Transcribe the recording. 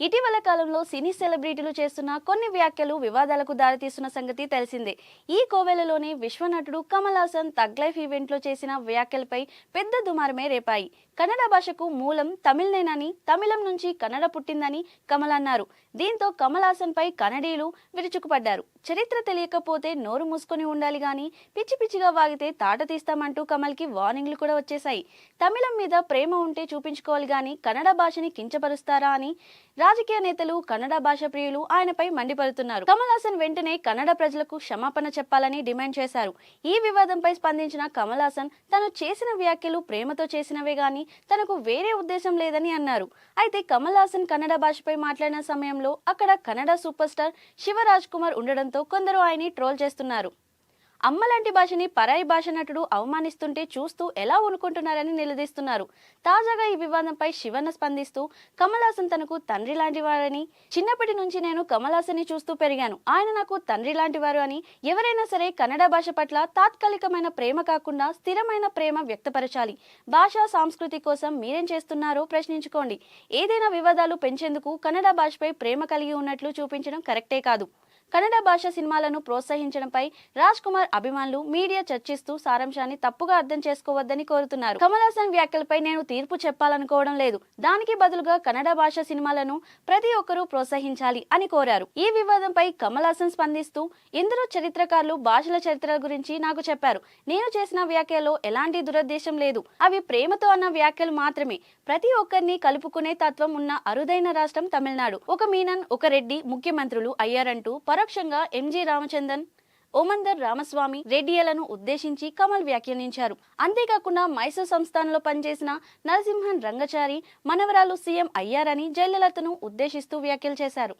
ఇటీవల కాలంలో సినీ సెలబ్రిటీలు చేస్తున్న కొన్ని వ్యాఖ్యలు వివాదాలకు దారితీస్తున్న సంగతి తెలిసిందే. ఈ కోవెలలోనే విశ్వనటుడు కమల్ హాసన్ తగ్ లైఫ్ ఈవెంట్లో చేసిన వ్యాఖ్యలపై పెద్ద దుమారమే రేపాయి. కన్నడ భాషకు మూలం తమిళనేనని, తమిళం నుంచి కన్నడ పుట్టిందని కమల్ అన్నారు. దీంతో కమల్ హాసన్ పై కన్నడీయులు విరుచుకుపడ్డారు. చరిత్ర తెలియకపోతే నోరు మూసుకొని ఉండాలి గాని పిచ్చి పిచ్చిగా వాగితే తాట తీస్తామంటూ కమల్ కి వార్నింగ్లు కూడా వచ్చేశాయి. తమిళం మీద ప్రేమ ఉంటే చూపించుకోవాలి గాని కన్నడ భాషని కించపరుస్తారా అని రాజకీయ నేతలు, కన్నడ భాష ప్రియులు ఆయనపై మండిపడుతున్నారు. కమల్ హాసన్ వెంటనే కన్నడ ప్రజలకు క్షమాపణ చెప్పాలని డిమాండ్ చేశారు. ఈ వివాదంపై స్పందించిన కమల్ హాసన్ తను చేసిన వ్యాఖ్యలు ప్రేమతో చేసినవే గాని తనకు వేరే ఉద్దేశం లేదని అన్నారు. అయితే కమల్ హాసన్ కన్నడ భాషపై మాట్లాడిన సమయంలో అక్కడ కన్నడ సూపర్ స్టార్ శివరాజ్ కుమార్ ఉండడంతో కొందరు ఆయన్ని ట్రోల్ చేస్తున్నారు. అమ్మలాంటి భాషని పరాయి భాష నటుడు అవమానిస్తుంటే చూస్తూ ఎలా ఊరుకుంటున్నారని నిలదీస్తున్నారు. తాజాగా ఈ వివాదంపై శివన్న స్పందిస్తూ కమల్ హాసన్ తనకు తండ్రి లాంటి వారని, చిన్నప్పటి నుంచి నేను కమల్ హాసన్ ని చూస్తూ పెరిగాను, ఆయన నాకు తండ్రి లాంటి వారు అని, ఎవరైనా సరే కన్నడ భాష పట్ల తాత్కాలికమైన ప్రేమ కాకుండా స్థిరమైన ప్రేమ వ్యక్తపరచాలి. భాషా సంస్కృతి కోసం మీరేం చేస్తున్నారో ప్రశ్నించుకోండి. ఏదైనా వివాదాలు పెంచేందుకు కన్నడ భాషపై ప్రేమ కలిగి ఉన్నట్లు చూపించడం కరెక్టే కాదు. కన్నడ భాష సినిమాలను ప్రోత్సహించడంపై రాజ్ కుమార్ అభిమానులు, మీడియా చర్చిస్తూ సారాంశాన్ని తప్పుగా అర్థం చేసుకోవద్దని కోరుతున్నారు. కమల్ హాసన్ వ్యాఖ్యలపై నేను తీర్పు చెప్పాలనుకోవడం లేదు, దానికి బదులుగా కన్నడ భాష సినిమాలను ప్రతి ఒక్కరూ ప్రోత్సహించాలి అని కోరారు. ఈ వివాదంపై కమల్ హాసన్ స్పందిస్తూ, ఎందరో చరిత్రకారులు భాషల చరిత్ర గురించి నాకు చెప్పారు. నేను చేసిన వ్యాఖ్యలో ఎలాంటి దురుద్దేశం లేదు, అవి ప్రేమతో అన్న వ్యాఖ్యలు మాత్రమే. ప్రతి ఒక్కరిని కలుపుకునే తత్వం ఉన్న అరుదైన రాష్ట్రం తమిళనాడు. ఒక మీనన్, ఒక రెడ్డి ముఖ్యమంత్రులు అయ్యారంటూ పరోక్షంగా ఎంజి రామచంద్రన్, ఓమందర్ రామస్వామి రెడ్డిలను ఉద్దేశించి కమల్ వ్యాఖ్యానించారు. అంతేకాకుండా మైసూర్ సంస్థానంలో పనిచేసిన నరసింహన్ రంగచారి మనవరాలు సీఎం అయ్యారని జయలలితను ఉద్దేశిస్తూ వ్యాఖ్యలు చేశారు.